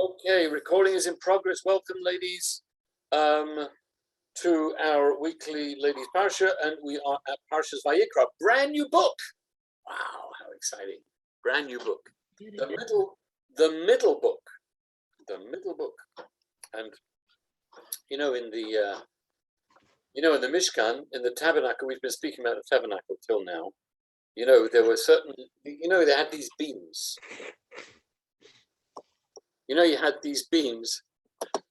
Okay, recording is in progress. Welcome, ladies, to our weekly Ladies Parsha, and we are at Parshas Vayikra, brand new book. Wow, how exciting! Brand new book. The middle book, and in the Mishkan, in the tabernacle, we've been speaking about the tabernacle till now. There were certain, they had these beams. You had these beams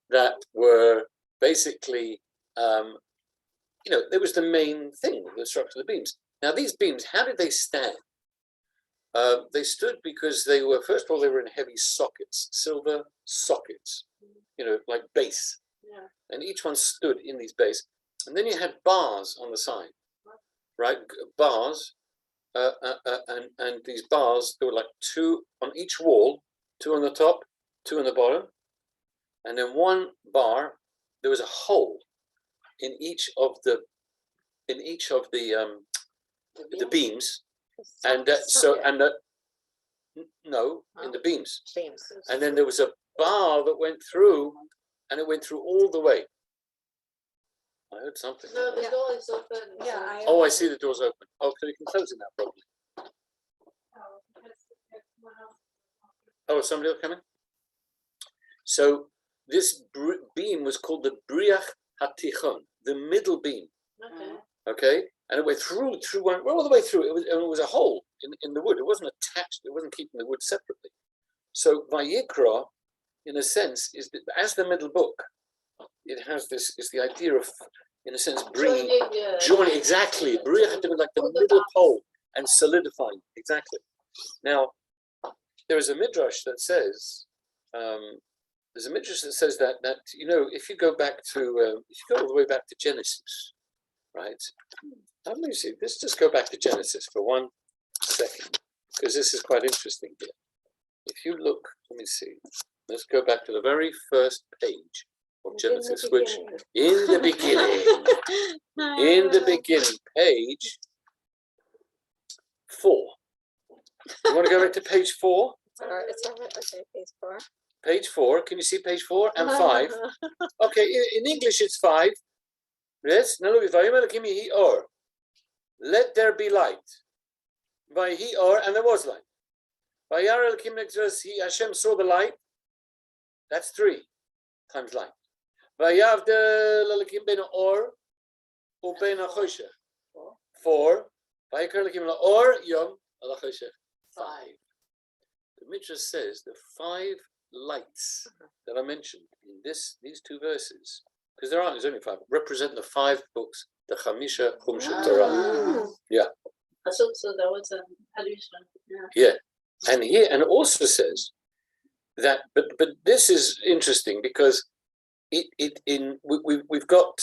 that were basically, there was the main thing, the structure of the beams. Now, these beams, how did they stand? They stood because they were, first of all, they were in heavy sockets, silver sockets, like base. Yeah. And each one stood in these base. And then you had bars on the side, right? Bars, and these bars, there were like two on each wall, two on the top, two on the bottom, and then one bar. There was a hole in each of the beams, and in the beams. And then there was a bar that went through, and it went through all the way. I heard something. No, the door is open. Yeah. I see the door's open. Oh, so you can close it now, probably. Oh, is somebody else coming? So this beam was called the Briach Hatichon, the middle beam. Okay, and it went through all the way through. It was a hole in the wood. It wasn't attached. It wasn't keeping the wood separately. So Vayikra, in a sense, is that as the middle book, it has this is the idea of, in a sense, joining exactly. Briach Hatichon, like the middle pole, and solidifying exactly. Now, there is a midrash that says. There's a midrash that says that if you go back to if you go all the way back to Genesis, right? Let me see. Let's just go back to Genesis for 1 second, because this is quite interesting here. If you look, let me see. Let's go back to the very first page of Genesis, which in the beginning, page 4. You want to go back to page 4? It's over. Okay, page 4. Page 4. Can you see page 4 and 5? Okay, in English it's 5. Yes. Now look. Let there be light. And there was light. Hashem saw the light. That's 3 times light. 4. 5. The Midrash says the 5 lights that are mentioned in these 2 verses, because there's only 5, represent the 5 books, the Chamisha Chumshe Torah. Yeah. So that was a addition. Yeah, and it also says that, but this is interesting because we've got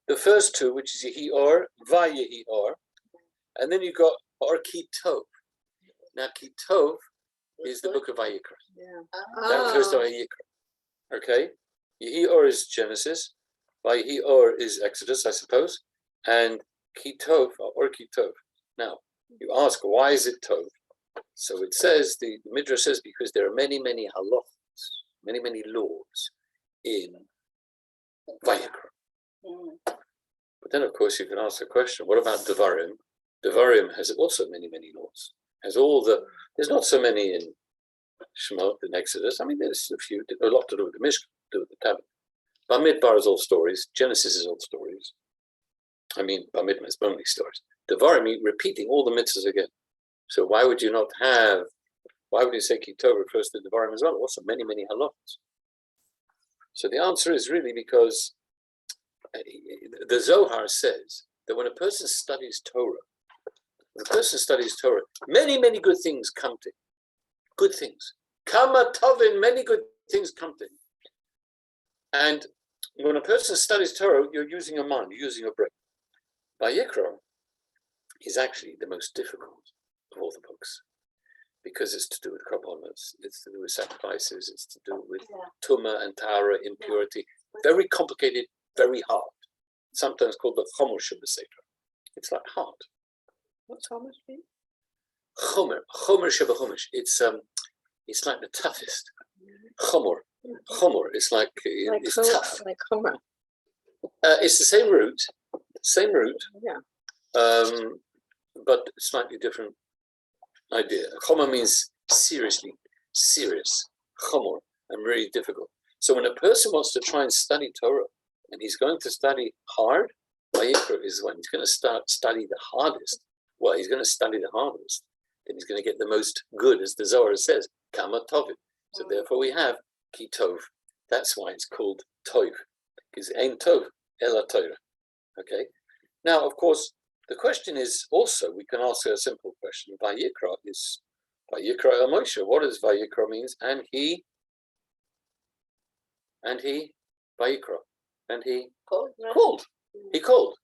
the first 2, which is Yehior, Vayehior, and then you've got Or Kitov. Now Kitov is the book of Vayikra. Yeah. That refers to Vayikra. Okay? Yehior is Genesis. Vayehior is Exodus, I suppose. And Kitov, or Kitov. Now, you ask, why is it Tov? So it says, the Midrash says, because there are many, many halachos, many, many laws in Vayikra. But then, of course, you can ask the question, what about Devarim? Devarim has also many, many laws. There's not so many in Shemot and Exodus. I mean, there's a lot to do with the Mishkan, to do with the Tabernacle. Bamidbar is all stories. Genesis is all stories. I mean, Bamidbar is only stories. Devarim, repeating all the mitzvahs again. So why would you say Kitov refers to Devarim as well? Also, many, many halachos. So the answer is really because the Zohar says that when a person studies Torah, many, many good things come to him. Good things. Kama tovin, many good things come to him. And when a person studies Torah, you're using your mind, you're using your brain. Vayikra is actually the most difficult of all the books, because it's to do with korbanos, it's to do with sacrifices, it's to do with tumah and tara, impurity. Very complicated, very hard. Sometimes called the chomer shebesefer. It's like hard. What's chomer mean? Chomer shebechumash. It's It's like the toughest. Chomor. Chomor. It's like it's tough. Like Homer. It's the same root. Yeah. But slightly different idea. Chomor means seriously, serious. Chomor, and really difficult. So when a person wants to try and study Torah, and he's going to study hard, Vayikra is when he's going to study the hardest. Well, he's going to study the hardest, and he's going to get the most good, as the Zohar says, Kama Tovim. So therefore we have Ki Tov. That's why it's called Tov, because Ein Tov Ela Torah. Okay. Now, of course, the question is also, we can ask a simple question. Vayikra is Vayikra El Moshe. What does Vayikra means? And he, Vayikra, and he called. He called.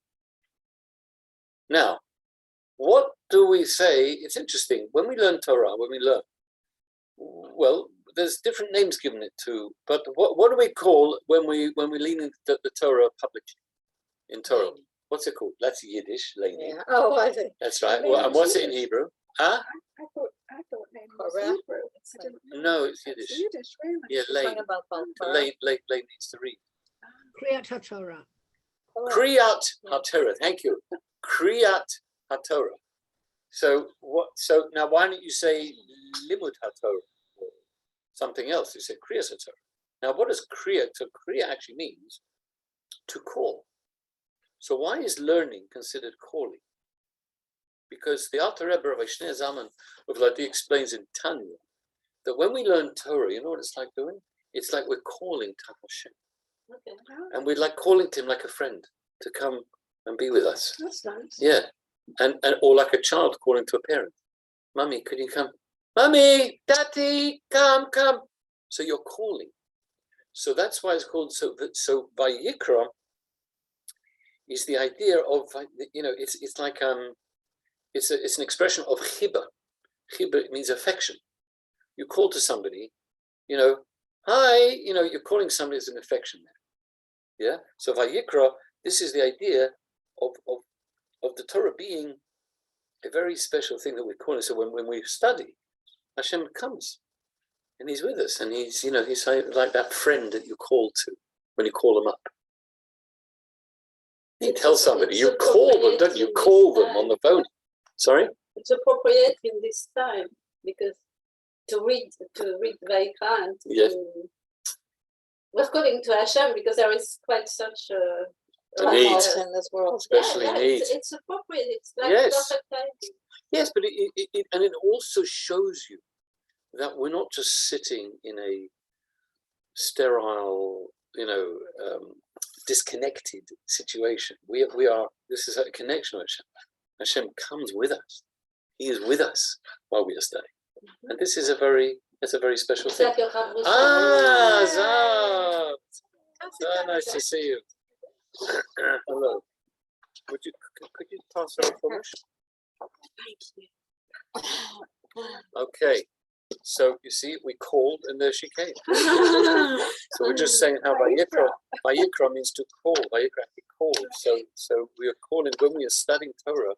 Now, what do we say? It's interesting. When we learn Torah, well, there's different names given it to, but what do we call when we lean into the Torah publicly in Torah? What's it called? That's Yiddish, Lainey. Yeah. Oh, I see. That's right. Well, and what's it in Hebrew? Huh? I thought name was Hebrew. No, it's Yiddish. It's Yiddish, really. Yeah, Lain. Lain needs to read. Kriyat HaTorah. Kriyat HaTorah. Thank you. Kriyat HaTorah. So what? So now, why don't you say Limud HaTorah or something else? You say Kriyat HaTorah. Now, what does Kriya? So Kriya actually means to call. So why is learning considered calling? Because the Alter Rebbe of Shnei Zaman of Ladi explains in Tanya that when we learn Torah, you know what it's like doing? It's like we're calling to Hashem. Okay. And we're like calling to him like a friend to come and be with us. That's nice. Yeah. And or like a child calling to a parent. Mummy, could you come? Mummy, Daddy, come. So you're calling. So that's why it's called, so Vayikra is the idea of, it's like, it's an expression of chiba. Chiba means affection. You call to somebody, hi, you're calling somebody as an affection there. Yeah. So Vayikra, this is the idea of the Torah being a very special thing that we're calling. So when we study, Hashem comes and he's with us, and he's like that friend that you call to when you call him up. You tell somebody, you call them, don't you? Call them on the phone. Sorry? It's appropriate in this time because to read Vayikra and Yes. we're calling to Hashem because there is quite such a need. in this world. Especially need. It's appropriate. It's like Yes. perfect timing. Yes, but it also shows you that we're not just sitting in a sterile, disconnected situation. We are. This is a connection with Hashem. Hashem comes with us. He is with us while we are studying, and this is a very special It's thing. like your Rav was Zav! So nice to see you. Hello. Could you pass her information? Okay. So you see, we called and there she came. So we're just saying how Vayikra means to call. Vayikra, he called. So we are calling when we are studying Torah.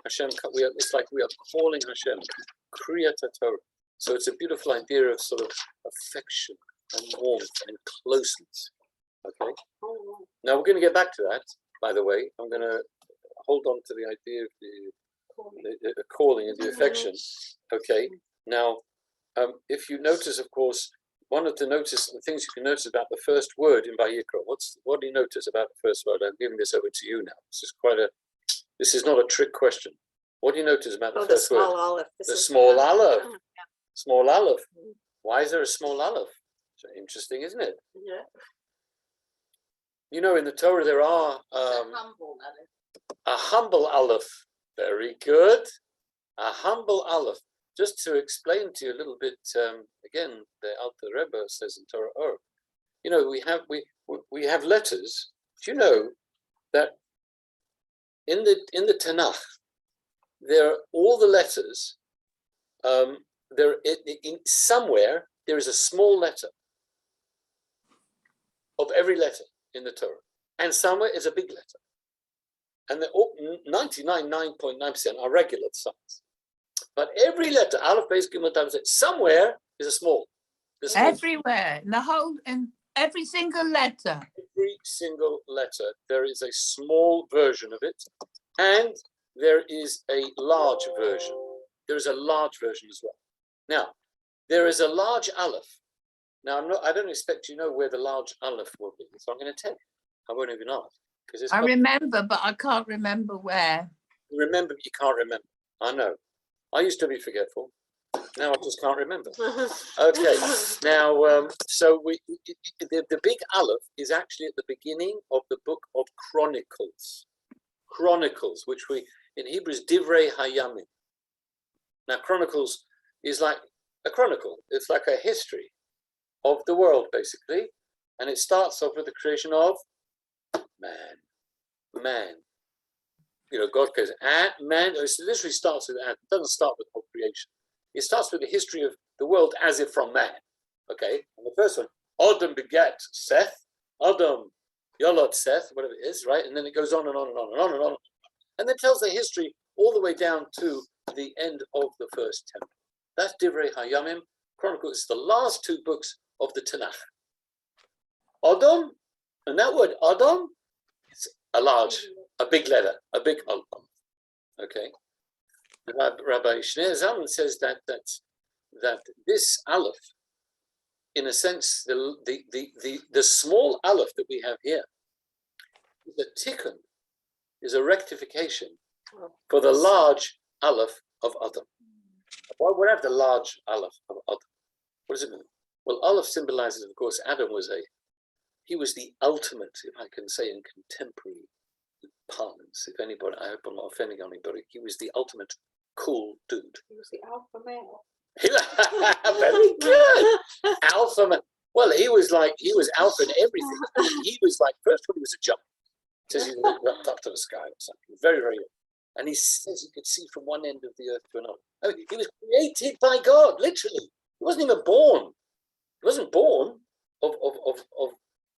Hashem, it's like we are calling Hashem. Kriyat Torah. So it's a beautiful idea of sort of affection and warmth and closeness. Okay. Now we're going to get back to that. By the way, I'm going to hold on to the idea of the calling and the affection. Okay. Now, if you notice, of course, one of the things you can notice about the first word in Vayikra. What do you notice about the first word? I'm giving this over to you now. This is not a trick question. What do you notice about the first word? Aleph. The small aleph. Small aleph. Why is there a small aleph? So interesting, isn't it? Yeah. In the Torah there are Humble Aleph. a humble aleph. Very good. A humble aleph. Just to explain to you a little bit, again, the Alter Rebbe says in Torah Or, we have letters. Do you know that in the Tanakh, all the letters, in somewhere there is a small letter of every letter in the Torah, and somewhere is a big letter, and they're all 99.9% are regular size. But every letter, Aleph, Beis, Gimel, Dalet, somewhere Is a small. The small. Everywhere, in every single letter. Every single letter, there is a small version of it, and there is a large version. There is a large version as well. Now, there is a large aleph. Now, I don't expect you know where the large aleph will be, so I'm going to tell you. I won't even ask. I remember, but I can't remember where. You remember, but you can't remember. I know. I used to be forgetful. Now I just can't remember. Okay. Now, so the big aleph is actually at the beginning of the book of Chronicles. Chronicles, which in Hebrew is Divrei Hayamim. Now, Chronicles is like a chronicle. It's like a history of the world, basically. And it starts off with the creation of man. You know, God goes, man. So this really starts with It doesn't start with whole creation. It starts with the history of the world as if from man. Okay? And the first one, Adam begat Seth. Adam Yolod Seth, whatever it is, right? And then it goes on and on and on and on and on. And then tells the history all the way down to the end of the first temple. That's Divrei Hayamim. Chronicles is the last two books of the Tanakh. Adam, and that word Adam is a big letter, a big Adam. Okay? Rabbi Shneur Zalman says that this aleph, in a sense, the small aleph that we have here, the tikkun, is a rectification for the large aleph of Adam. Why would I have the large aleph of Adam? What does it mean? Well, aleph symbolizes, of course, Adam was the ultimate, if I can say in contemporary parlance, if anybody, I hope I'm not offending anybody, he was the ultimate cool dude. He was the alpha male. Very good. Alpha man. Well, he was alpha in everything. He was like, first of all, he was a jump. Says he looked up to the sky or something. Very, very young. And he says he could see from one end of the earth to another. I mean, he was created by God, literally. He wasn't even born. He wasn't born of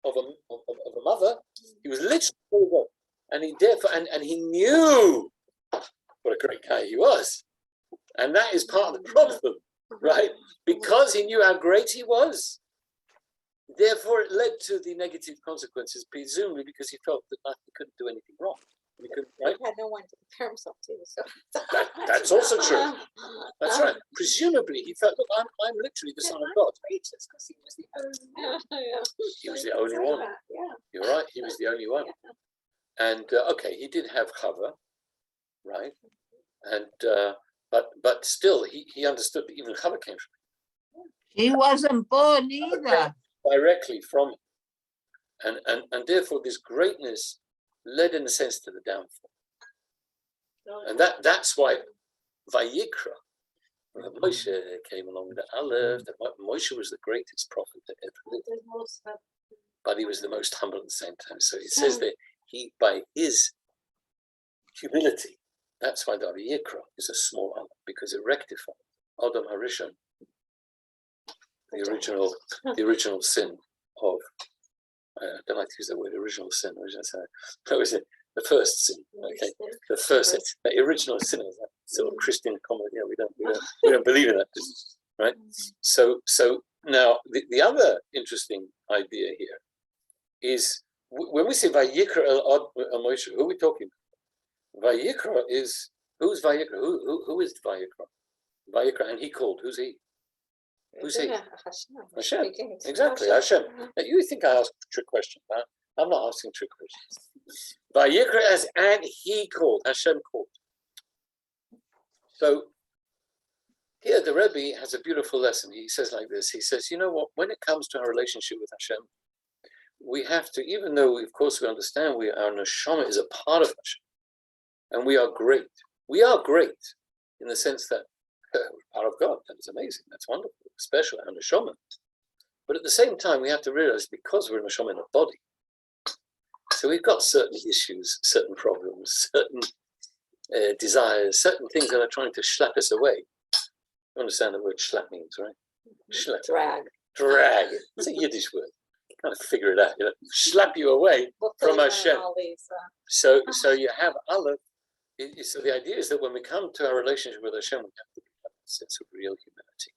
a mother. He was literally born of God. And he therefore, and he knew what a great guy he was. And that is part of the problem, right? Because he knew how great he was. Therefore, it led to the negative consequences, presumably because he felt that he couldn't do anything wrong. He couldn't, right? He had no one to compare himself to. So. That's also true. That's right. Presumably, he felt, look, I'm literally the son of God. Because he was the only one. He was the only one. Yeah. You're right. He was the only one. And okay, he did have Chava, right? And but still, he understood that even Chava came from him. He wasn't born either. Directly from him. And therefore, this greatness led, in a sense, to the downfall. And that's why Vayikra, when Moshe came along with the Aleph, that Moshe was the greatest prophet that ever lived. But he was the most humble at the same time. So it says that he, by his humility, that's why the Vayikra is a small Aleph, because it rectified Adam Harishon, the original sin of, I don't like to use the word original sin, that was it, the first sin, okay, the first sin, the original sin is that sort of Christian comedy, we don't believe in that, right? So now the other interesting idea here is, when we say Vayikra el Moshe, who are we talking about? Vayikra is, who's Vayikra? Who is Vayikra? Vayikra, and he called, who's he? Who's he? Hashem. Exactly, Hashem. Now, you think I asked a trick question, huh? I'm not asking trick questions. Vayikra and he called, Hashem called. So here the Rabbi has a beautiful lesson. He says like this, he says, you know what, when it comes to our relationship with Hashem, we have to, even though of course we understand our neshama is a part of Hashem, and we are great. We are great in the sense that we're part of God. That is amazing. That's wonderful, special, our neshama. But at the same time, we have to realize, because we're neshama in a body, so we've got certain issues, certain problems, certain desires, certain things that are trying to schlep us away. You understand the word schlep means, right? Schlep. Drag. It's a Yiddish word. Kind of figure it out. Schlep you away from Hashem. So you have Aleph. So the idea is that when we come to our relationship with Hashem, we have to have a sense of real humanity.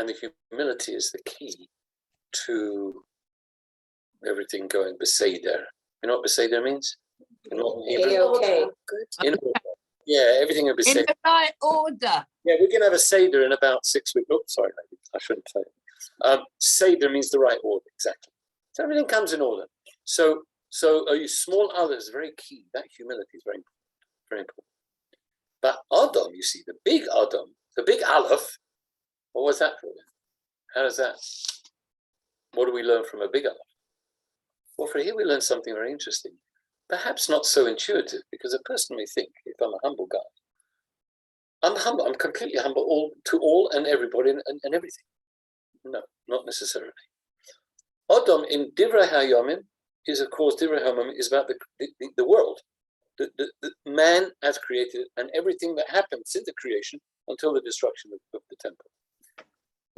And the humility is the key to everything going beseder. You know what beseder means? In modern Hebrew? Okay. In order. Yeah, everything will be In Seder. the right order. Yeah, we're going to have a Seder in about 6 weeks. Oh, sorry, ladies, I shouldn't say it. Seder means the right order, exactly. So everything comes in order. So small others is very key. That humility is very important. Very important. But Adam, you see, the big Adam, the big Aleph, what was that for then? How does that? What do we learn from a big Aleph? Well, for here we learn something very interesting. Perhaps not so intuitive, because a person may think, if I'm a humble guy, I'm humble, I'm completely humble to all and everybody and everything. No, not necessarily. Adam in Divrei HaYomim is, of course, Divrei HaYomim is about the world. The man as created and everything that happened since the creation until the destruction of the temple.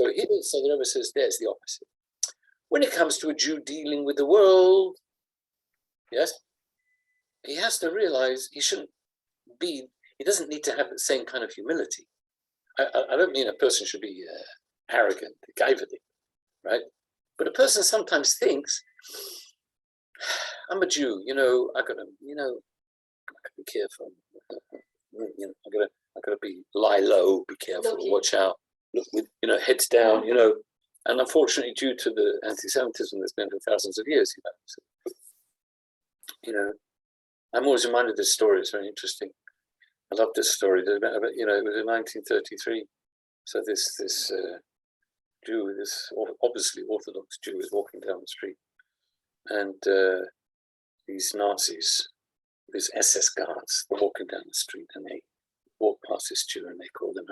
So here, so the Rebbe says there's the opposite. When it comes to a Jew dealing with the world, yes, he has to realize he doesn't need to have the same kind of humility. I don't mean a person should be arrogant, gaivadik, right? But a person sometimes thinks, I'm a Jew, I gotta be careful. I gotta lie low, be careful, watch out, look with heads down, and unfortunately, due to the anti-Semitism that's been for thousands of years, I'm always reminded of this story. It's very interesting. I love this story. It was in 1933. So this Jew, this obviously Orthodox Jew, is walking down the street, and these Nazis, these SS guards, were walking down the street, and they walk past this Jew, and they call him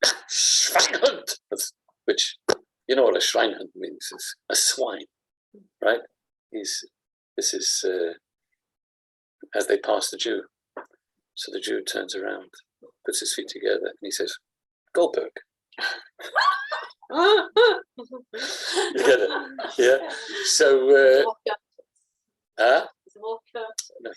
a Schweinhund, which you know what a Schweinhund means? Is a swine, right? This is as they pass the Jew. So the Jew turns around, puts his feet together, and he says, Goldberg. You get it? Yeah. So, no,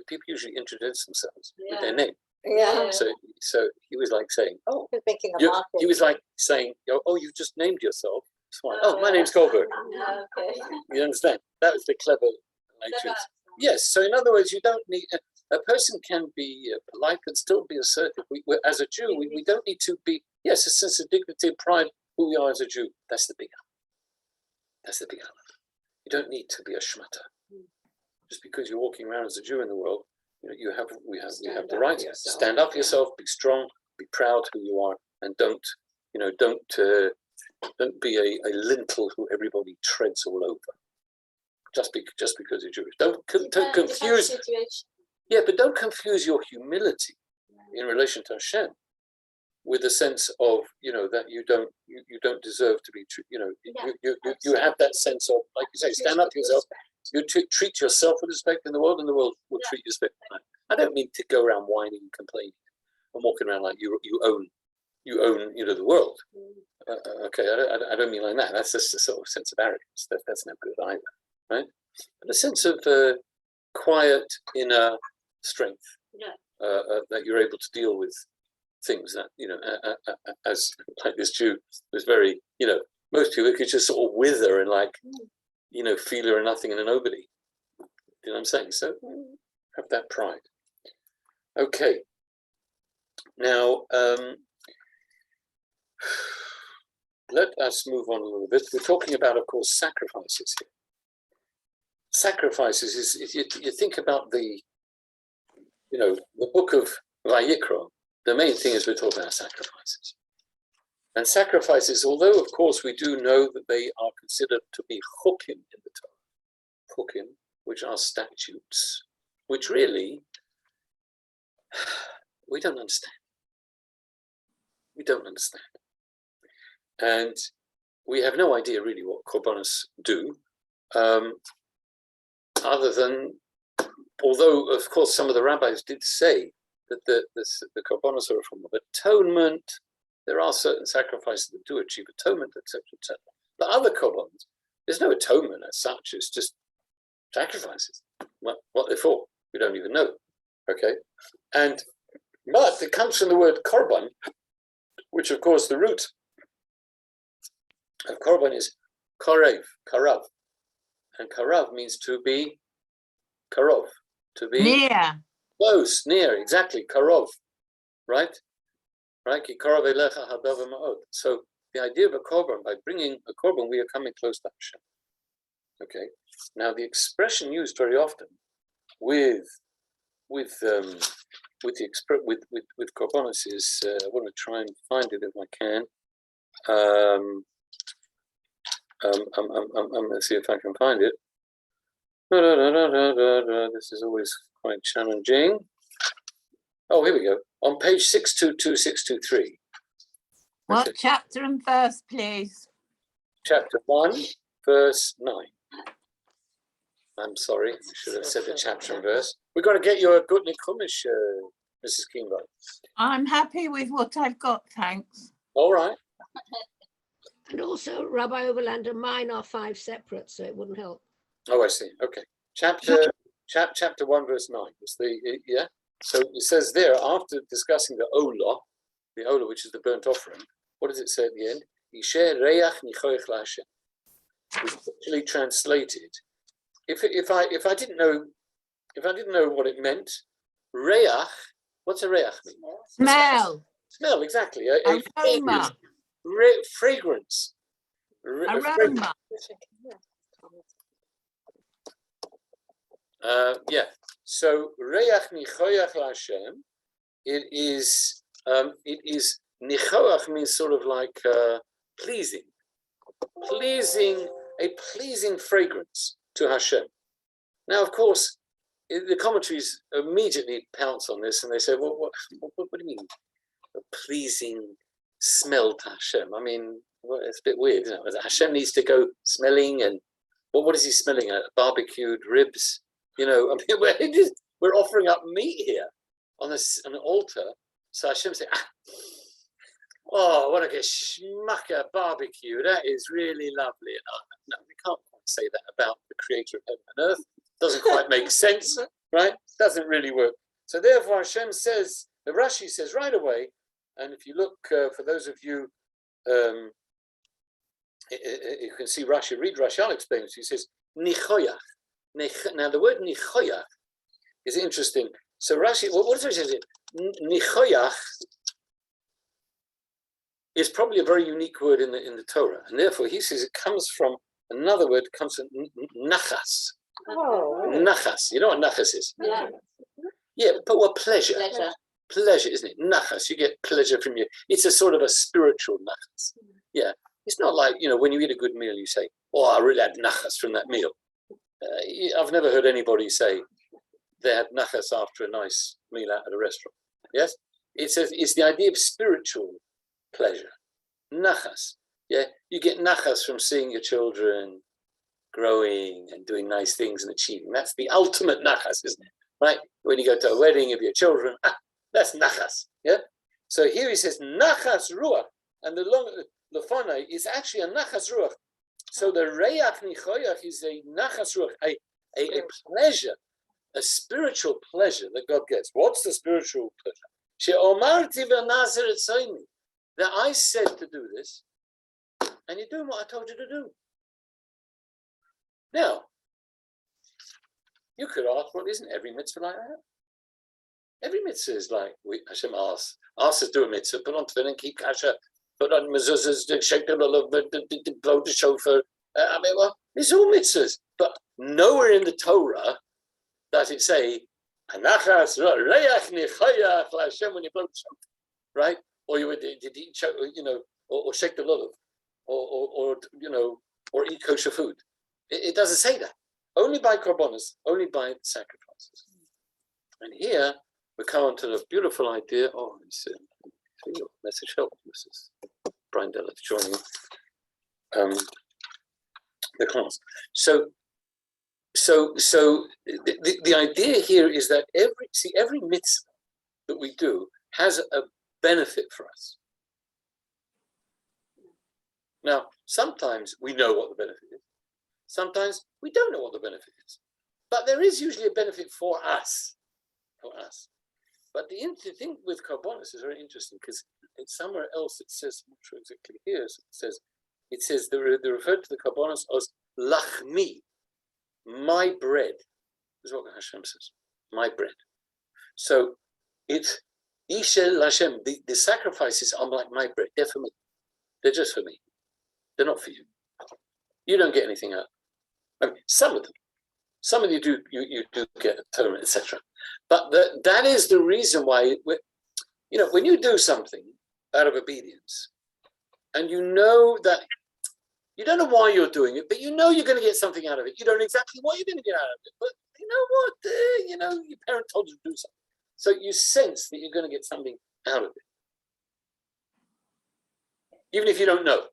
people usually introduce themselves with their name. Yeah. So he was like saying, "Oh, He's making a mockery. he was like saying, oh, you just named yourself. Swine. Oh, my name's Goldberg. Okay. You understand? That was the clever nature. Yes. So in other words, you don't need a person can be polite but still be assertive. As a Jew, we don't need to be. Yes, a sense of dignity and pride. Who we are as a Jew. That's the big element. That's the big element. You don't need to be a shmata. Just because you're walking around as a Jew in the world, we have the right to stand up for yourself, be strong, be proud who you are, and don't be a lintel who everybody treads all over. Just because you're Jewish. Don't confuse. Yeah, but don't confuse your humility in relation to Hashem with a sense of that you don't deserve to be you have that sense of, like you say, stand up for yourself. You treat yourself with respect in the world, and the world will treat you with respect. I don't mean to go around whining and complaining and walking around like you own the world. Okay, I don't mean like that. That's just a sort of sense of arrogance. That's no good either, right? But a sense of quiet inner strength that you're able to deal with things that as like this Jew was very most people could just sort of wither and like feel you're nothing and a nobody. You know what I'm saying? So have that pride. Okay. Now let us move on a little bit. We're talking about, of course, sacrifices here. Sacrifices is you think about the book of Vayikra. The main thing is we're talking about sacrifices. And sacrifices, although of course we do know that they are considered to be chukim in the Torah, chukim, which are statutes, which really we don't understand. We don't understand. And we have no idea really what korbanos do, other than, although of course some of the rabbis did say that the korbanos are a form of atonement. There are certain sacrifices that do achieve atonement, etc., etc. But other korbanos, there's no atonement as such. It's just sacrifices. What they're for, we don't even know. Okay, but it comes from the word korban, which of course the root of korban is karev, karav, and karav means to be karov, to be Near. close, near, exactly, karov, right? Right? Ki karov elecha hadavar ma'od. So the idea of a korban, by bringing a korban, we are coming close to Hashem. Okay. Now the expression used very often with korbanos is I want to try and find it if I can. I'm going to see if I can find it. This is always quite challenging. Oh, here we go. On page 622, 623. What Okay. chapter and verse, please? Chapter 1, verse 9. I'm sorry, I should have said the chapter and verse. We've got to get you a good Chumash, Mrs. Kimball. I'm happy with what I've got, thanks. All right. And also, Rabbi Overlander, mine are 5 separate, so it wouldn't help. Oh, I see. Okay. Chapter 1, verse 9. It's yeah. So it says there, after discussing the Olah, which is the burnt offering, what does it say at the end? Yisher reach nichoich laHashem. It's actually translated. If I didn't know what it meant, reach. What's a reach mean? Smell. Smell, exactly. Aroma. Fragrance. Aroma. Yeah. So reach nichoach laHashem. It is nichoach means sort of like pleasing, a pleasing fragrance to Hashem. Now, of course, the commentaries immediately pounce on this and they say, well, what do you mean? A pleasing smell to Hashem? I mean, well, it's a bit weird, isn't it? Hashem needs to go smelling, and what is he smelling at? Barbecued ribs? You know, I mean, we're offering up meat here on an altar. So Hashem said, oh, what a geschmacker barbecue. That is really lovely. And no, we can't quite say that about the creator of heaven and earth. Doesn't quite make sense, right? Doesn't really work. So therefore Hashem says, the Rashi says right away, and if you look, for those of you, you can see Rashi, read Rashi, I'll explain it. He says, nichoyach. Now the word nichoyach is interesting. So Rashi, what does Rashi say? Nichoyach is probably a very unique word in the Torah, and therefore he says it comes from another word. Comes from nachas. Oh, Nachas. You know what nachas is? yeah. Yeah, but what pleasure? Pleasure. Pleasure, isn't it? Nachas. You get pleasure from you. It's a sort of a spiritual nachas. Yeah, it's not like, you know, when you eat a good meal, you say, "Oh, I really had nachas from that meal." I've never heard anybody say they had nachas after a nice meal out at a restaurant. Yes, it's the idea of spiritual pleasure. Nachas. Yeah, you get nachas from seeing your children growing and doing nice things and achieving. That's the ultimate nachas, isn't it? Right? When you go to a wedding of your children, that's nachas. Yeah. So here he says nachas ruach, and the lefana is actually a nachas ruach. So the reach nichoyach is a nachas ruach, a pleasure, a spiritual pleasure that God gets. What's the spiritual pleasure? She'omarti v'nazer etzoyni. That I said to do this, and you're doing what I told you to do. Now, you could ask, well, isn't every mitzvah like that? Every mitzvah is like, Hashem asks us to do a mitzvah, put on tefillin, keep kasher, put on mezuzahs, shake the lulav, blow the shofar. I mean, well, it's all mitzvahs, but nowhere in the Torah does it say, "Anachas reach nichoyach laHashem" when you blow the shofar, right? Or you would, you know, or shake the lulav, or you know, or eat kosher food. It doesn't say that. Only by korbanos, only by sacrifices. And here we come on to the beautiful idea. Oh, it's your message help, Mrs. Brian Della joining the class. So the idea here is that every mitzvah that we do has a benefit for us. Now, sometimes we know what the benefit is. Sometimes we don't know what the benefit is. But there is usually a benefit for us. But the thing with korbanos is very interesting because it's somewhere else it says, I'm not sure exactly here, so it says, it says they refer to the Kabbalah as lachmi, my bread. This is what Hashem says, my bread. So it's Ishel Hashem, the sacrifices are like my bread. They're for me. They're just for me. They're not for you. You don't get anything out. I mean, some of them. Some of you do get atonement, etc. But that is the reason why, when you do something out of obedience, and you know that you don't know why you're doing it, but you know you're going to get something out of it. You don't know exactly what you're going to get out of it, but you know what? Your parent told you to do something, so you sense that you're going to get something out of it, even if you don't know.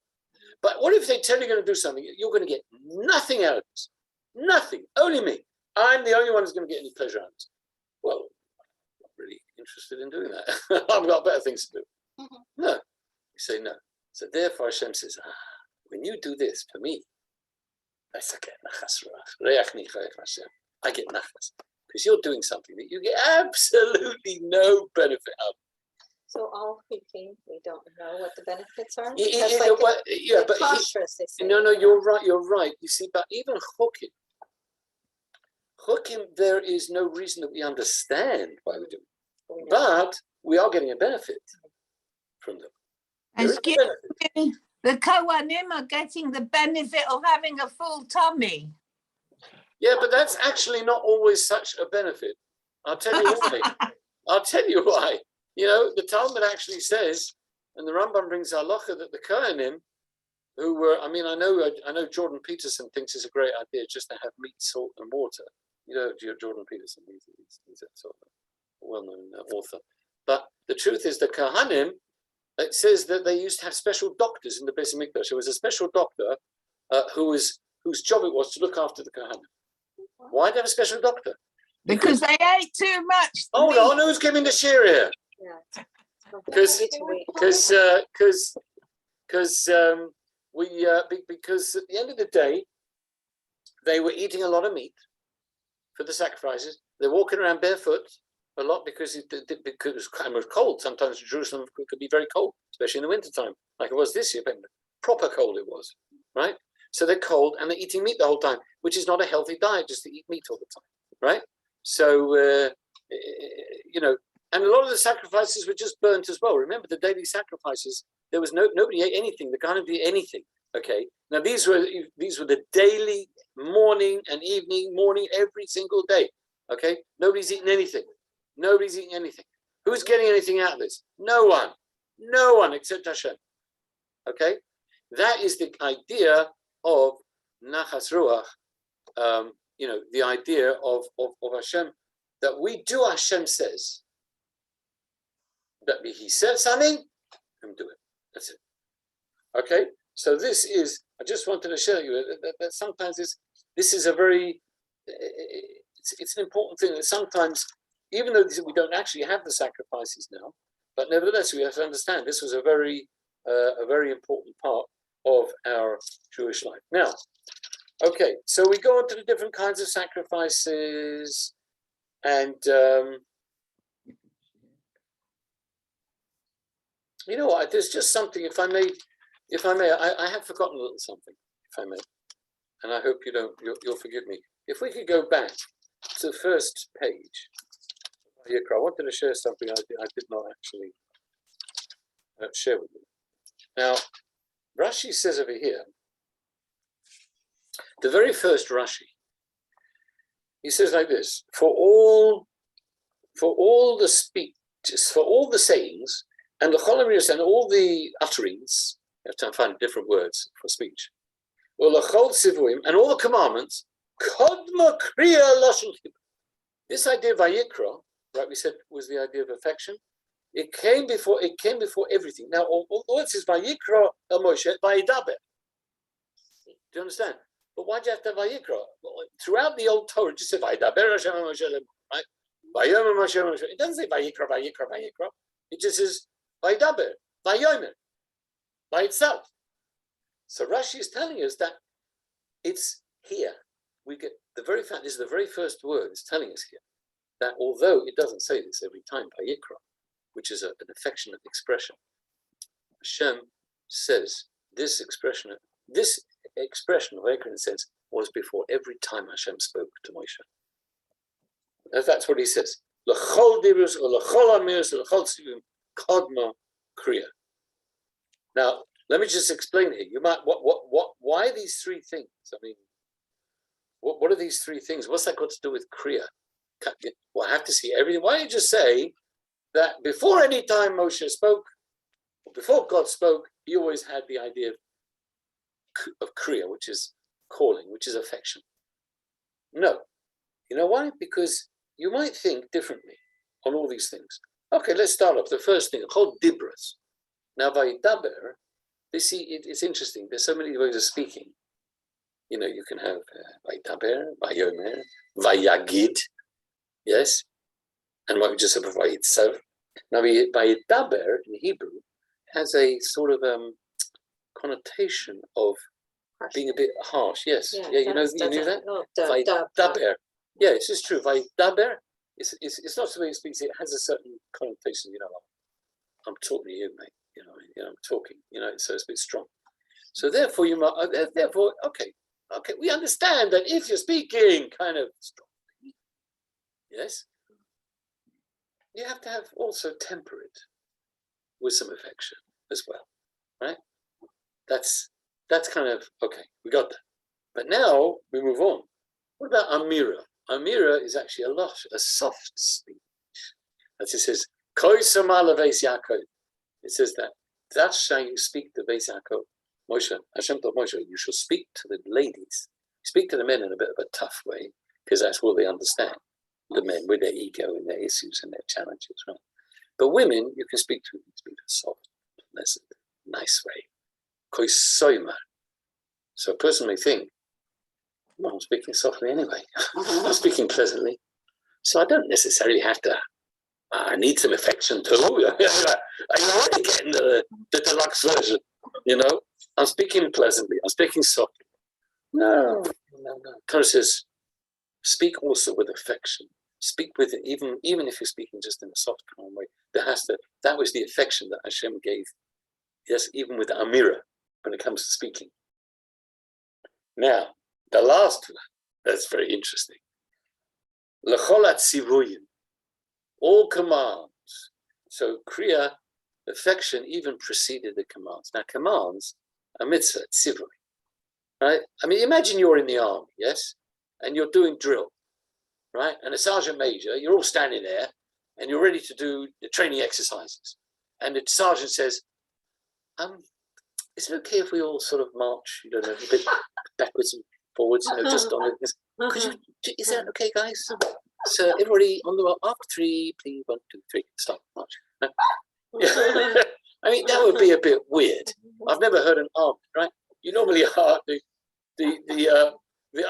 But what if they tell you you're going to do something? You're going to get nothing out of this. Nothing. Only me. I'm the only one who's going to get any pleasure out of this. Well, I'm not really interested in doing that. I've got better things to do. Mm-hmm. No. You say no. So therefore Hashem says, when you do this for me, I get nachas. Because you're doing something that you get absolutely no benefit out of. So all thinking we don't know what the benefits are. But Parshas, no, you're right. You see, but even chukim, there is no reason that we understand why we do it. But we are getting a benefit from them. Excuse me, the Kohanim are getting the benefit of having a full tummy. Yeah, but that's actually not always such a benefit. I'll tell you why. The Talmud actually says, and the Rambam brings halacha that the Kohanim, who were, I know Jordan Peterson thinks it's a great idea just to have meat, salt, and water. Jordan Peterson, he's a sort of well-known author. But the truth is, the Kohanim, it says that they used to have special doctors in the Beis Hamikdash. There was a special doctor whose job it was to look after the Kohanim. Why do they have a special doctor? Because they ate too much. Hold on, who's giving the shiur here? Because at the end of the day, they were eating a lot of meat for the sacrifices. They're walking around barefoot a lot because it was kind of cold. Sometimes Jerusalem could be very cold, especially in the wintertime, like it was this year. But proper cold it was, right? So they're cold and they're eating meat the whole time, which is not a healthy diet just to eat meat all the time, right? So and a lot of the sacrifices were just burnt as well. Remember the daily sacrifices. There was nobody ate anything. The Kohanim didn't eat anything. Okay. Now these were the daily morning and evening, morning every single day. Okay. Nobody's eating anything. Nobody's eating anything. Who's getting anything out of this? No one. No one except Hashem. Okay. That is the idea of nachas ruach. The idea of Hashem, that we do Hashem says. That he said something, and do it. That's it. Okay. So this is. I just wanted to share you that sometimes this is a very. It's an important thing that sometimes, even though we don't actually have the sacrifices now, but nevertheless we have to understand this was a very important part of our Jewish life. Now, okay. So we go on to the different kinds of sacrifices, and. You know what? There's just something. If I may, I have forgotten a little something. If I may, and I hope you'll forgive me. If we could go back to the first page, Vayikra, I wanted to share something I did not actually share with you. Now, Rashi says over here, the very first Rashi, he says like this: for all the speeches, for all the sayings. And the Cholamius and all the utterings, you have to find different words for speech. Well, the Chol Sivuim and all the commandments, Kodma Kriya Lashon Chibur. This idea of Vayikra, right? We said was the idea of affection. It came before everything. Now, all it says Vayikra El Moshe Vayidaber. Do you understand? But why do you have to have Vayikra? Well, throughout the Old Torah, it just said Vayidaber Hashem Moshe, right? Vayom Moshe Moshe. It doesn't say Vayikra, Vayikra, Vayikra. It just says Vayidaber, Vayomer, by itself. So Rashi is telling us that it's here. We get the very fact, this is the very first word it's telling us here, that although it doesn't say this every time, Vayikra, which is an affectionate expression, Hashem says this expression of Vayikra says was before every time Hashem spoke to Moshe. That's what he says. L'chol divrus or l'chol amiros or l'chol tzivim kodma kriya. Now, let me just explain here. You might why these three things? I mean, what are these three things? What's that got to do with kriya? Well, I have to see everything. Why don't you just say that before any time Moshe spoke, or before God spoke, he always had the idea of kriya, which is calling, which is affection. No. You know why? Because you might think differently on all these things. Okay, let's start off. The first thing, chol dibras. Now, vayidaber, it's interesting. There's so many ways of speaking. You know, you can have vayidaber, vayomer, vayagid, yes? And what we just said, vayitzav. Now, vayidaber in Hebrew has a sort of connotation of being a bit harsh. Yes, yeah, you knew that? Vayidaber. Yeah, this is true. Vaydaber, it's not the way it speaks. It has a certain connotation. You know, I'm talking to you, mate. You know, I'm talking. You know, so it's a bit strong. So therefore, okay, we understand that if you're speaking kind of strongly, yes, you have to have also temper it with some affection as well, right? That's kind of okay. We got that. But now we move on. What about Amira? Amira is actually a soft speech. As it says, it says that's how you speak to Beis Yaakov. Moshe, Hashem told Moshe, you shall speak to the ladies. Speak to the men in a bit of a tough way, because that's all they understand. The men with their ego and their issues and their challenges, right? But women, you can speak to soft, pleasant, nice way. So a person may think, well, I'm speaking softly anyway. I'm speaking pleasantly. So I don't necessarily have to, I need some affection too. I'm already getting the deluxe version, you know. I'm speaking pleasantly. I'm speaking softly. No. Torah says, speak also with affection. Speak with it, even if you're speaking just in a soft, calm way. That was the affection that Hashem gave. Yes, even with Amira, when it comes to speaking. Now, the last one, that's very interesting. L'cholat tzivuyim, all commands. So kriya, affection, even preceded the commands. Now, commands are mitzvah, tzivui, right? I mean, imagine you're in the army, yes, and you're doing drill, right? And a sergeant major, you're all standing there, and you're ready to do the training exercises. And the sergeant says, is it okay if we all sort of march, a bit backwards and forwards, just on this? Is that okay, guys? So everybody on the after 3, please, 1, 2, 3, stop, march. I mean, that would be a bit weird. I've never heard an army, right? You normally are the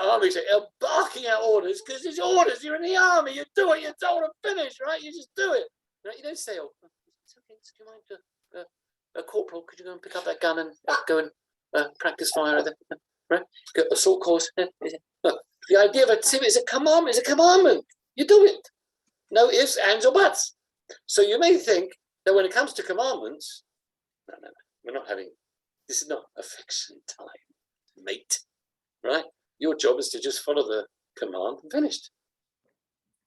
army say, barking out orders because it's orders. You're in the army. You do it. You're told to finish, right? You just do it. Right? You don't say, "Oh, it's okay. Do you mind, corporal? Could you go and pick up that gun and go and practice fire?" Right? Go assault course. The idea of a tzivah is a commandment. It's a commandment. You do it. No ifs, ands, or buts. So you may think that when it comes to commandments, no, we're not having. This is not affection time, mate. Right? Your job is to just follow the command and finished.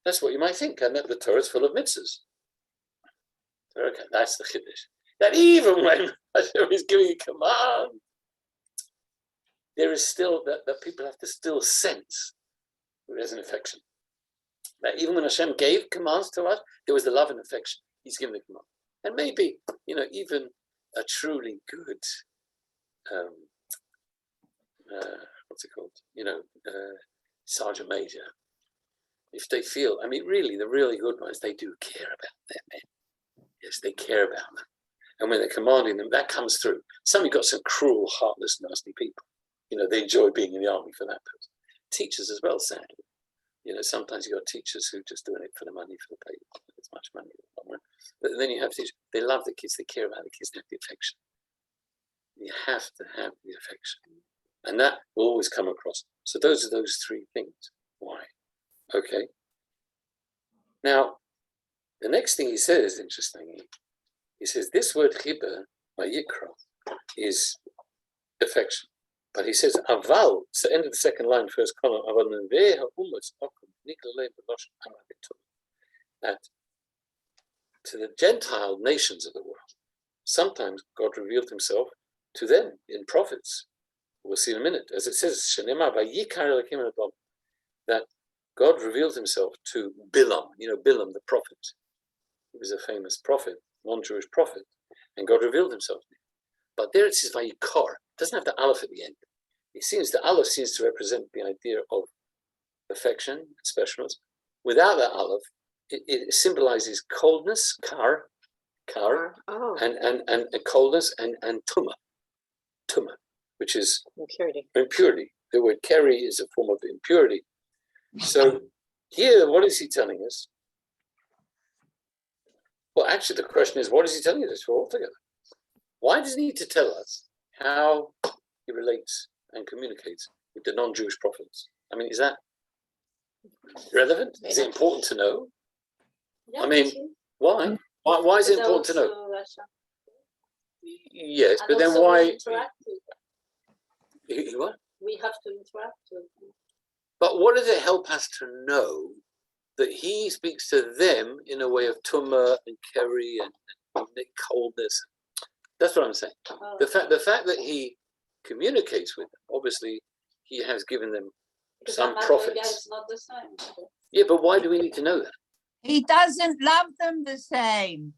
That's what you might think, and that the Torah is full of mitzvahs. Okay, that's the chiddush. That even when Hashem is giving a command, there is still that people have to still sense there's an affection. That even when Hashem gave commands to us, there was the love and affection. He's given the command, and maybe even a truly good, what's it called? Sergeant major. If they feel, I mean, really, the really good ones, they do care about their men. Yes, they care about them. And when they're commanding them, that comes through. Some of you got some cruel, heartless, nasty people. They enjoy being in the army for that purpose. Teachers as well, sadly. Sometimes you got teachers who just doing it for the money, for the pay, as much money. But then you have teachers, they love the kids, they care about the kids, they have the affection. You have to have the affection. And that will always come across. So those are those three things. Why? Okay. Now, the next thing he says, interestingly, he says this word chibur, Vayikra, is affection. But he says, Aval, it's the end of the second line, first column, that to the Gentile nations of the world, sometimes God revealed himself to them in prophets. We'll see in a minute. As it says, that God revealed himself to Bilam, Bilam the prophet. He was a famous prophet, non-Jewish prophet, and God revealed himself to him. But there it says Vayikra. It doesn't have the aleph at the end. The aleph seems to represent the idea of affection, specialness. Without that aleph, it symbolizes coldness, kar, and coldness and tuma, which is impurity. The word keri is a form of impurity. So here, what is he telling us? Well, actually, the question is, what is he telling us for altogether? Why does he need to tell us how he relates and communicates with the non-Jewish prophets? I mean, is that relevant? Is it important to know? Yeah, I mean, why? Why is it important to know? Yes, but then why? What? We have to interact with them. But what does it help us to know that he speaks to them in a way of tumah and keri and coldness? That's what I'm saying. The fact that he communicates with them, obviously, he has given them some prophets. It's not the same. Yeah, but why do we need to know that? He doesn't love them the same.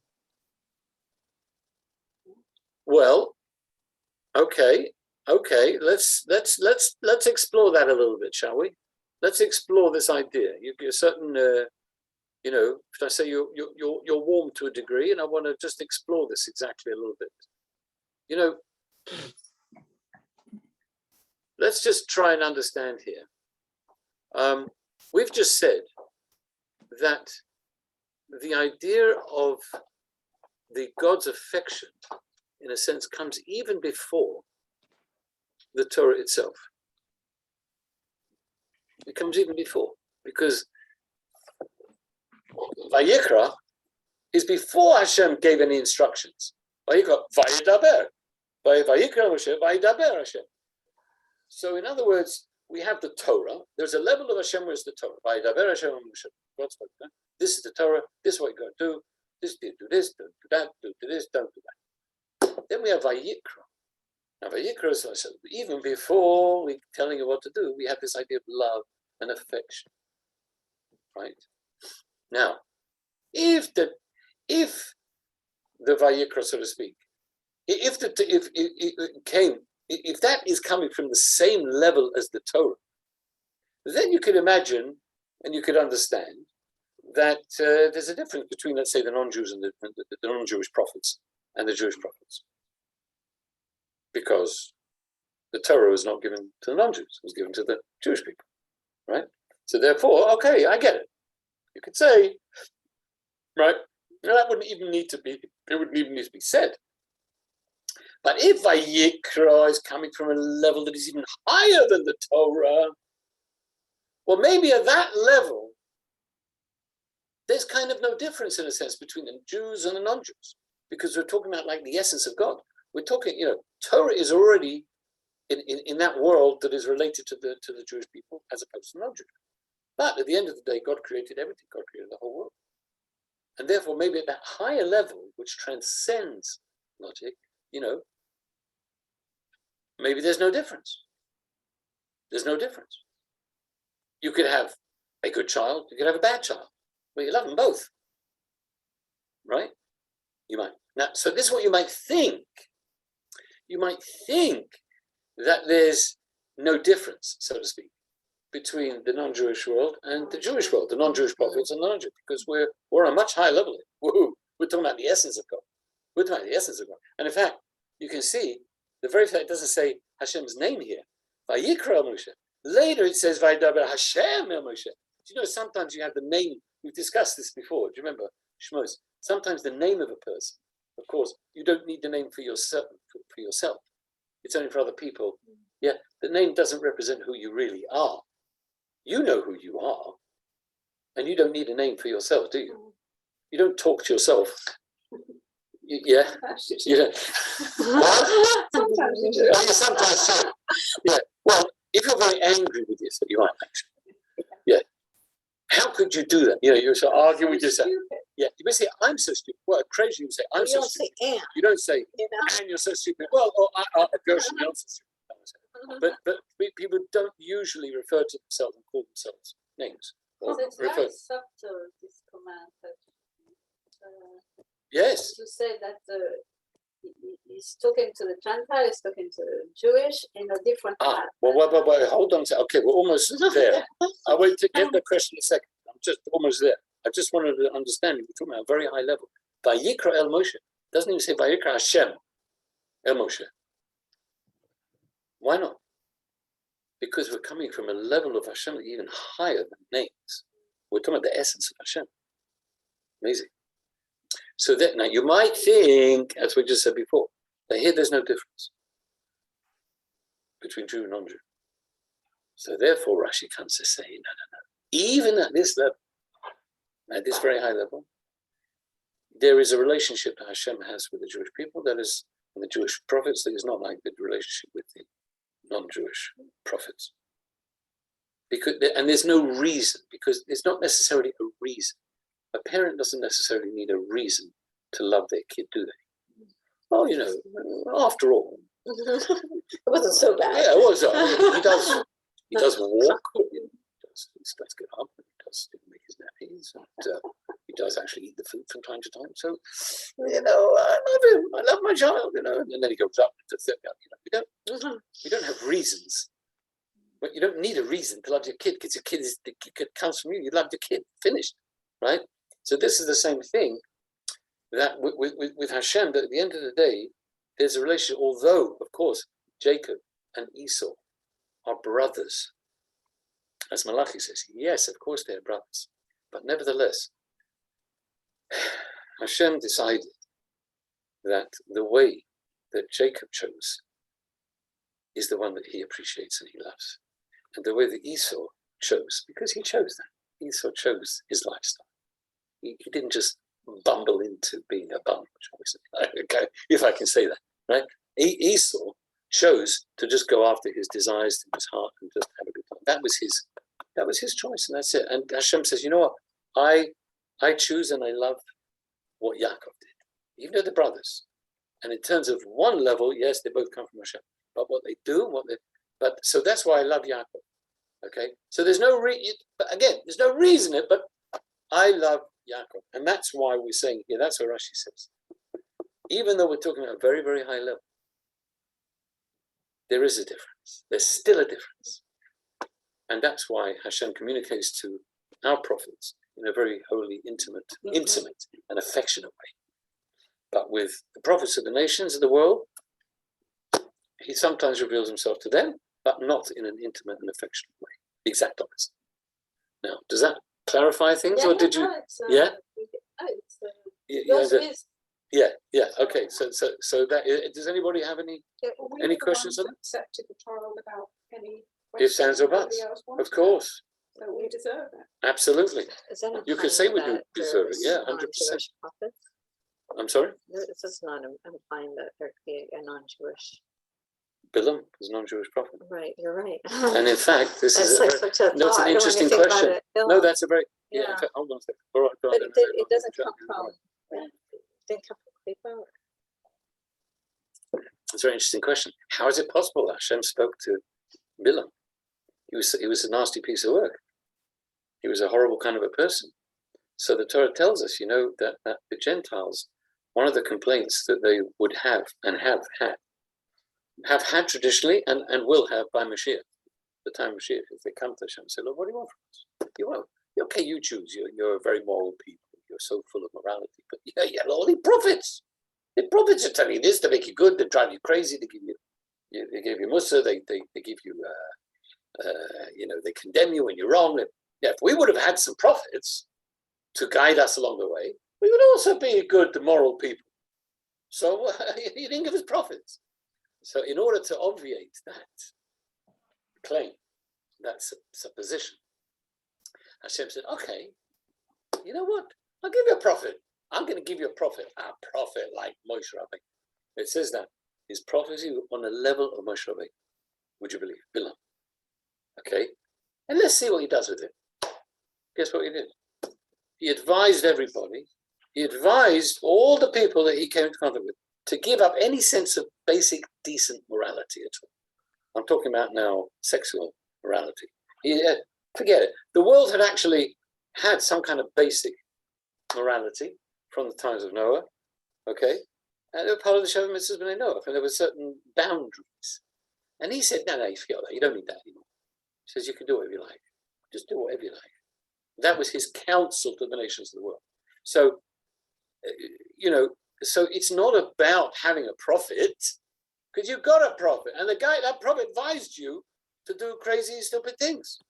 Well, okay. Let's explore that a little bit, shall we? Let's explore this idea. You're certain, if I say you're warm to a degree, and I want to just explore this exactly a little bit. Let's just try and understand here. We've just said that the idea of the God's affection, in a sense, comes even before the Torah itself. It comes even before, because Vayikra is before Hashem gave any instructions. Vayikra, Vayidaber. Vayikra Moshe, Vayidaber Hashem. So in other words, we have the Torah. There's a level of Hashem where it's the Torah. Vayidaber Hashem Moshe. God spoke. This is the Torah. This is what you're going to do. This, do this, don't do that, do this, don't do that. Then we have Vayikra. Now, Vayikra is even before we telling you what to do, we have this idea of love and affection, right? Now, if the Vayikra, so to speak, if that is coming from the same level as the Torah, then you could imagine and you could understand that there's a difference between, let's say, the non-Jews and the non-Jewish prophets and the Jewish prophets. Because the Torah was not given to the non-Jews, it was given to the Jewish people, right? So therefore, okay, I get it. You could say, right, that wouldn't even need to be, it wouldn't even need to be said. But if Vayikra is coming from a level that is even higher than the Torah, well, maybe at that level, there's kind of no difference in a sense between the Jews and the non-Jews, because we're talking about like the essence of God. We're talking, Torah is already in that world that is related to the Jewish people as opposed to non-Jewish. But at the end of the day, God created everything. God created the whole world. And therefore, maybe at that higher level, which transcends logic, maybe there's no difference. There's no difference. You could have a good child, you could have a bad child. Well, you love them both, right? You might. Now, so this is what you might think. You might think that there's no difference, so to speak, between the non-Jewish world and the Jewish world, the non-Jewish prophets and the non-Jewish, because we're on a much higher level. Woohoo! We're talking about the essence of God. We're talking about the essence of God. And in fact, you can see the very fact it doesn't say Hashem's name here. Vayikra Moshe. Later it says Vayidaber Hashem El Moshe. Do you know sometimes you have the name? We've discussed this before. Do you remember Shmos? Sometimes the name of a person. Of course, you don't need the name for yourself. It's only for other people. Yeah, the name doesn't represent who you really are. You know who you are, and you don't need a name for yourself, do you? You don't talk to yourself. Yeah, you know. Sometimes you do. Yeah, sometimes so. Yeah. Well, if you're very angry with yourself, you are actually. Yeah. How could you do that? You know, you sort of argue with yourself. Stupid. Yeah. You may say, "I'm so stupid." Well, crazy. You say, "I'm You so don't stupid." say and. You don't say, You know? "And you're so stupid." Well, or a Gershon, you're so stupid. But people don't usually refer to themselves and call themselves names. Or So it's refer. very subtle, this command. Yes. To say that he's talking to the Gentile, he's talking to the Jewish in a different manner. Well, hold on. Okay, we're almost there. I'll wait to get the question in a second. I'm just almost there. I just wanted to understand. We're talking about a very high level. Vayikra el Moshe. Doesn't even say Vayikra Hashem el Moshe. Why not? Because we're coming from a level of Hashem even higher than names. We're talking about the essence of Hashem. Amazing. So that now you might think, as we just said before, that here there's no difference between Jew and non-Jew. So therefore Rashi comes to say, no. Even at this level, at this very high level, there is a relationship that Hashem has with the Jewish people that is, and the Jewish prophets, that is not like the relationship with the non-Jewish prophets. And there's no reason, because there's not necessarily a reason. A parent doesn't necessarily need a reason to love their kid, do they? Oh, you know, after all. It wasn't so bad. Yeah, it was. He does walk. He does get up. He does make his nappies. And, he does actually eat the food from time to time. So, you know, I love him. I love my child. You know, and then he goes up to 30. You know, we don't have reasons. But you don't need a reason to love your kid, because your kid comes from you. You love your kid. Finished, right? So this is the same thing that with Hashem. That at the end of the day, there's a relationship. Although, of course, Jacob and Esau are brothers, as Malachi says. Yes, of course, they're brothers, but nevertheless, Hashem decided that the way that Jacob chose is the one that he appreciates and he loves. And the way that Esau chose, because he chose that. Esau chose his lifestyle. He didn't just bumble into being a bum, okay, if I can say that, right? Esau chose to just go after his desires in his heart and just have a good time. That was his choice, and that's it. And Hashem says, you know what? I choose and I love what Yaakov did, even though they're brothers. And in terms of one level, yes, they both come from Hashem. But what they do, so that's why I love Yaakov. Okay, so there's no there's no reason but I love Yaakov, and that's why we're saying here. That's what Rashi says. Even though we're talking at a very, very high level, there is a difference. There's still a difference, and that's why Hashem communicates to our prophets in a very holy, intimate, and affectionate way. But with the prophets of the nations of the world, he sometimes reveals himself to them, but not in an intimate and affectionate way. The exact opposite. Now, does that clarify things, or did you? Yeah. Yeah. Okay. So that. Does anybody have any questions on it? Accepted the trial without any. If sounds or buts, of course. So we deserve it. Absolutely. Is that You could say we do implying that deserve it. there's Yeah, 100%. non-Jewish prophets? I'm sorry. This is not implying that there could be a non-Jewish. Bilam is a non-Jewish prophet. Right, you're right. And in fact, this is That's like such a no, it's thought an when you interesting think about question. it. Bilam. No, that's a very Yeah. In fact, hold on a second. All right, But it doesn't come from. It didn't come from Klippa. It's a very interesting question. How is it possible that Hashem spoke to Bilam? He was a nasty piece of work. He was a horrible kind of a person. So the Torah tells us, that the Gentiles, one of the complaints that they would have and have had traditionally and will have by Mashiach, the time of Mashiach, if they come to Hashem and say, Lord, what do you want from us? You want, okay, you choose. You're a very moral people. You're so full of morality. But you have all the prophets. The prophets are telling you this to make you good, they drive you crazy, they give you Musa, they give you, they condemn you when you're wrong. And, if we would have had some prophets to guide us along the way, we would also be good, moral people. So he didn't give us prophets. So in order to obviate that claim, that supposition, Hashem said, okay, you know what? I'll give you a prophet. I'm going to give you a prophet like Moshe Rabbi. It says that his prophecy on the level of Moshe Rabbi. Would you believe? Bilam. Okay, and let's see what he does with it. Guess what he did? He advised everybody. He advised all the people that he came in contact with to give up any sense of basic, decent morality at all. I'm talking about now sexual morality. Forget it. The world had actually had some kind of basic morality from the times of Noah, okay? And they were part of the Shavim Mitzvahs when they Noah, and there were certain boundaries. And he said, no, you forget that. You don't need that anymore. He says, you can do whatever you like. Just do whatever you like. That was his counsel to the nations of the world. So, so it's not about having a prophet, because you've got a prophet, and that prophet advised you to do crazy, stupid things.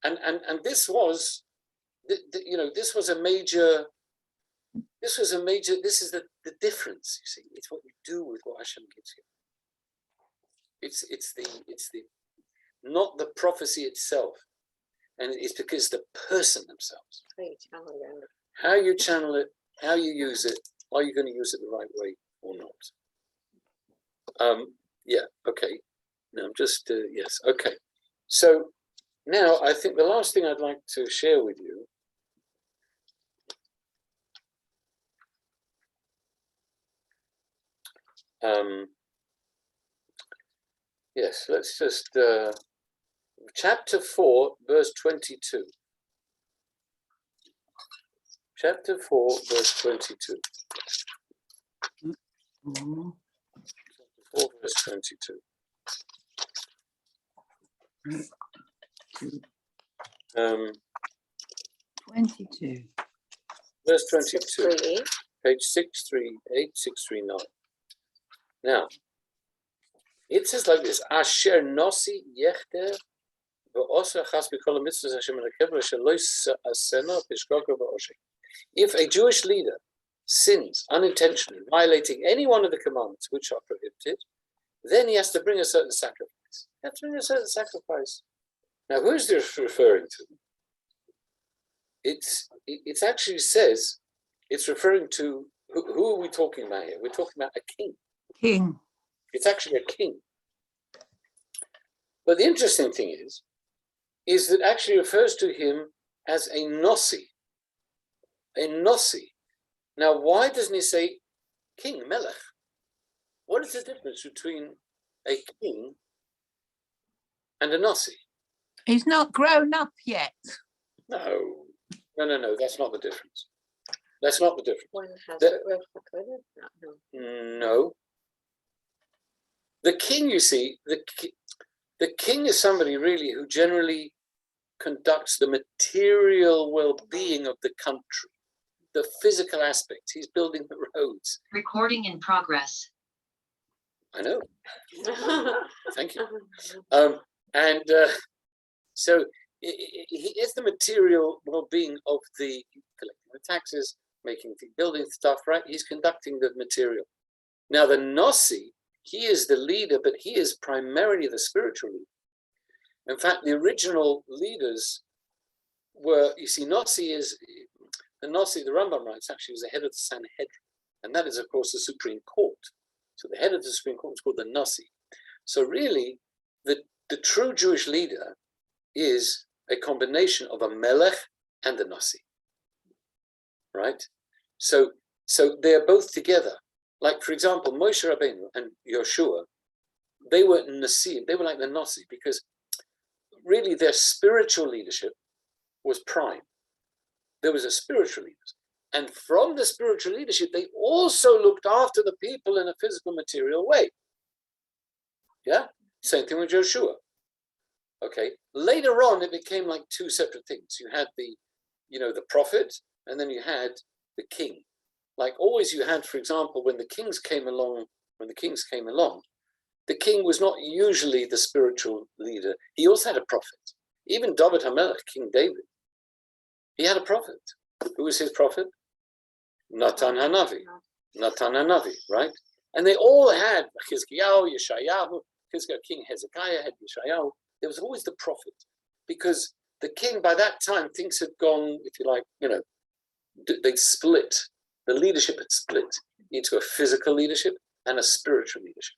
And this was, this is the difference. You see, it's what you do with what Hashem gives you. It's the not the prophecy itself, and it's because the person themselves. How you channel it, how you use it, are you going to use it the right way or not? Okay. No, I'm just yes, okay. So now I think the last thing I'd like to share with you yes, let's just chapter 4, verse 22. Chapter 4, verse 22. Mm-hmm. 4, verse 22. Um, 22. verse 22. Page 638, 639. Now, it says like this: Asher nosi yechter v'osa chas b'kol mitzvahs Hashem elokeh asher lo asena b'shgoga v'oshe. If a Jewish leader sins unintentionally, violating any one of the commandments which are prohibited, then he has to bring a certain sacrifice. He has to bring a certain sacrifice. Now, who is this referring to? It actually says it's referring to who are we talking about here? We're talking about a king. King. It's actually a king. But the interesting thing is that actually refers to him as a Nossi. A Nossi. Now, why doesn't he say king, Melech? What is the difference between a king and a Nossi? He's not grown up yet. No, that's not the difference. That's not the difference. One has No. The king, you see, the king is somebody really who generally conducts the material well-being of the country, the physical aspects. He's building the roads. Recording in progress. I know. Thank you. So he is the material well-being of the collecting the taxes, building stuff, right? He's conducting the material. Now the Nossi, he is the leader, but he is primarily the spiritual leader. In fact, the original leaders were, you see, Nossi, the Rambam writes, actually was the head of the Sanhedrin. And that is, of course, the Supreme Court. So the head of the Supreme Court was called the Nossi. So really, the true Jewish leader is a combination of a Melech and a Nossi. Right? So they're both together. Like, for example, Moshe Rabbeinu and Yoshua, they were Nassim, they were like the Nossi, because really their spiritual leadership was prime. There was a spiritual leader. And from the spiritual leadership, they also looked after the people in a physical, material way. Yeah? Same thing with Joshua. Okay. Later on, it became like two separate things. You had the prophet, and then you had the king. Like always you had, for example, when the kings came along, the king was not usually the spiritual leader. He also had a prophet. Even David HaMelech, King David, he had a prophet. Who was his prophet? Natan Hanavi, right? And they all had Chizkiyahu, Yeshayahu, King Hezekiah had Yeshayahu. There was always the prophet, because the king by that time, things had gone, if you like, they split. The leadership had split into a physical leadership and a spiritual leadership.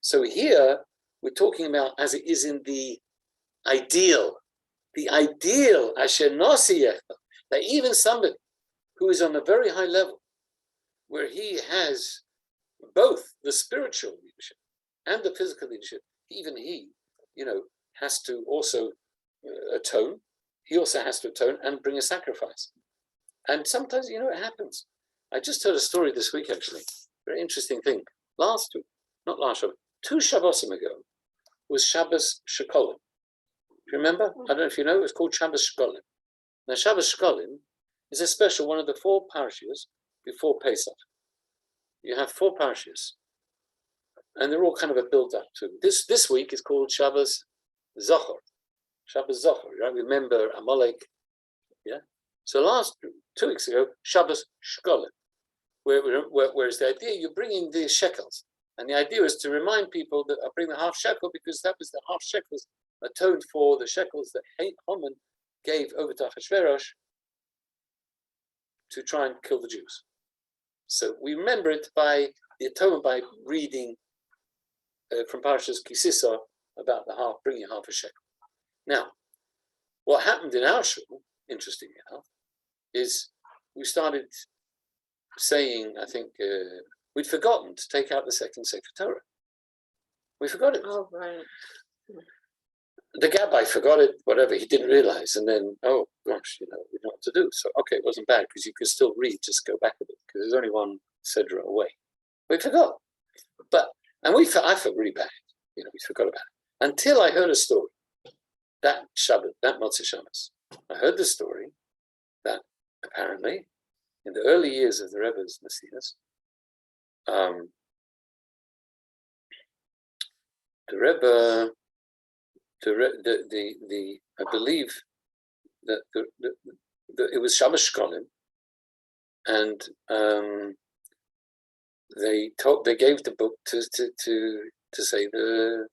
So here we're talking about as it is in the ideal asher nosiyech, that even somebody who is on a very high level, where he has both the spiritual leadership and the physical leadership, even he, has to also atone. He also has to atone and bring a sacrifice. And sometimes, it happens. I just heard a story this week, actually. Very interesting thing. Last week, not last Shabbat, 2 Shabbosim ago, was Shabbos Shekolim. Do you remember? I don't know if you know, it was called Shabbos Shekolim. Now, Shabbos Shekolim is a special one of the 4 Parshas before Pesach. You have 4 Parshas, and they're all kind of a build-up to this week is called Shabbos Zohar. Shabbos Zohar, right? Remember Amalek, yeah? So last 2 weeks ago, Shabbos Shekolim, whereas the idea, you bring in the shekels, and the idea is to remind people that I bring the half shekel because that was the half shekels atoned for the shekels that Haman gave over to Achashverosh to try and kill the Jews. So we remember it by the atonement by reading from Parshas Kisisa about the bringing half a shekel. Now, what happened in our shul, interestingly enough, is we started saying, I think we'd forgotten to take out the second Sefer Torah. We forgot it. Oh, right. The Rabbi forgot it, whatever, he didn't realize. And then, oh gosh, we know what to do. So, okay, it wasn't bad because you could still read, just go back a bit because there's only one Sedra away. We forgot. I felt really bad. We forgot about it. Until I heard a story, that Shabbat, that Motzei Shabbos. I heard the story that apparently in the early years of the Rebbe's Messias, the Rebbe, I believe that it was Shabbos Shkolim, and they gave the book to say the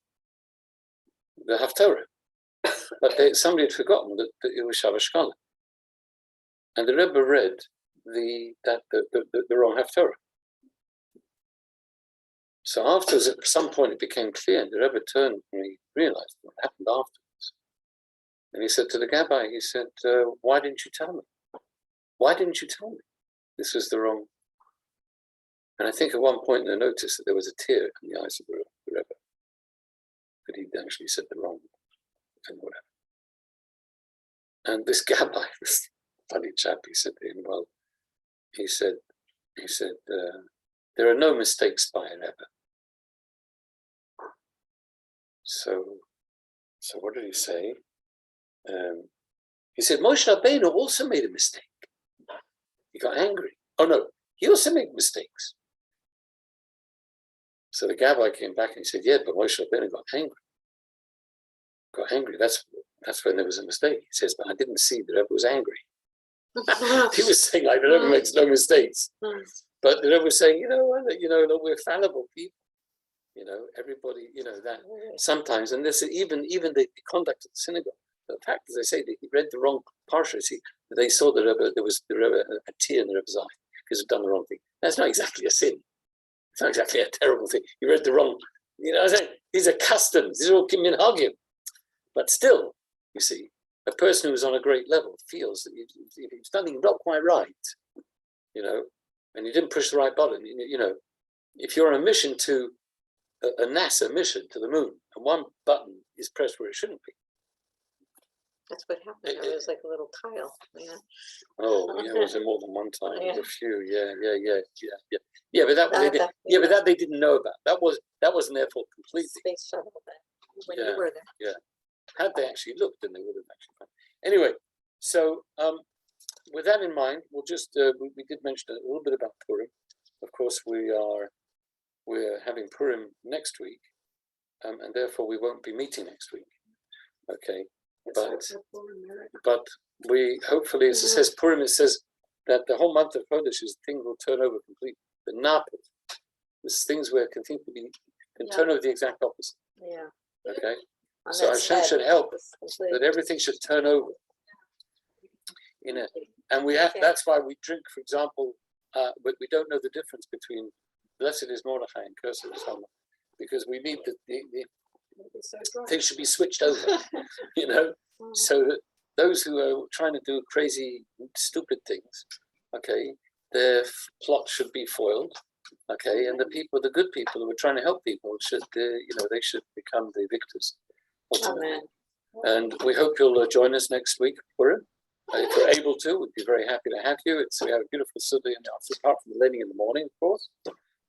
Haftorah, but somebody had forgotten that it was Shabbos Shkolim, and the Rebbe read the wrong Haftorah. So afterwards, at some point, it became clear, and the Rebbe turned and he realized what happened afterwards. And he said to the Rabbi, he said, why didn't you tell me? Why didn't you tell me? This was the wrong. And I think at one point they noticed that there was a tear in the eyes of the Rebbe, that he'd actually said the wrong thing, whatever. And this Rabbi, this funny chap, he said to him, well, he said, there are no mistakes by a Rebbe. So what did he say? He said Moshe Rabbeinu also made a mistake. He got angry. Oh no, he also made mistakes. So the Rabbi came back and he said, yeah, but Moshe Rabbeinu got angry. That's when there was a mistake. He says, but I didn't see the Rebbe was angry. He was saying like the Rebbe makes no mistakes. But the Rebbe was saying, we're fallible people. Everybody, that sometimes, and this even the conduct of the synagogue. The fact, as I say, that he read the wrong Parsha. They saw the Rebbe, there was the Rebbe, a tear in the Rebbe's eye because he'd done the wrong thing. That's not exactly a sin. It's not exactly a terrible thing. He read the wrong, these are customs, these are all minhagim. But still, you see, a person who's on a great level feels that if he's done not quite right, and you didn't push the right button, if you're on a mission to a NASA mission to the moon, and one button is pressed where it shouldn't be. That's what happened. It was like a little tile. Yeah. Oh, yeah, it was more than one time. It was a few. Yeah, but that they didn't know about. That wasn't their fault completely. Space shuttle when you were there. Yeah. Had they actually looked, then they would have actually found. Anyway, so with that in mind, we'll just we did mention a little bit about Purim. Of course, we're having Purim next week, and therefore we won't be meeting next week. Okay, but we hopefully, as it says Purim, it says that the whole month of Chodesh is things will turn over completely. The Napit, there's things where can turn over the exact opposite. Yeah. Okay. So Hashem should help that everything should turn over in And we have, Okay. that's why we drink, for example, but we don't know the difference between blessed is Mordechai and cursed is Haman, because we need the Maybe so dry. things should be switched over, you know, Mm. so that those who are trying to do crazy, stupid things, okay, their plot should be foiled, okay, and the good people who are trying to help people should, they should become the victors. ultimately. Amen. And we hope you'll join us next week for it. If you're able to, we'd be very happy to have you. We have a beautiful Sunday in the afternoon, apart from the wedding in the morning, of course.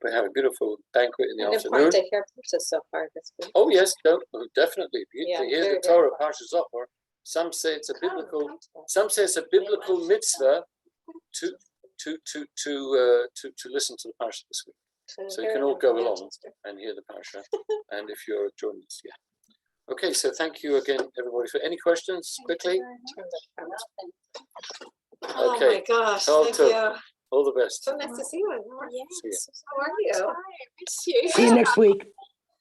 We have a beautiful banquet in the And afternoon. important to hear Parsha so far this week. Oh yes, definitely. Yeah, To hear very, the very Torah important. Parshas Zohar. Some say it's a biblical. Oh, Some say it's a biblical mitzvah to listen to the Parsha this week. So you can all go along and hear the Parsha. And if you're joining us, yeah. Okay, so thank you again, everybody. For any questions, quickly. Oh Okay. my gosh, All thank to- you. All the best. So nice to see you. See you. How are you? Miss you. See you next week.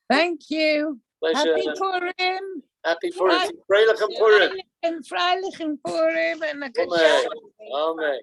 Thank you. Pleasure. Happy Purim. Happy Purim. Freilich and Purim. And Freilich and Purim. And a good Amen. Amen.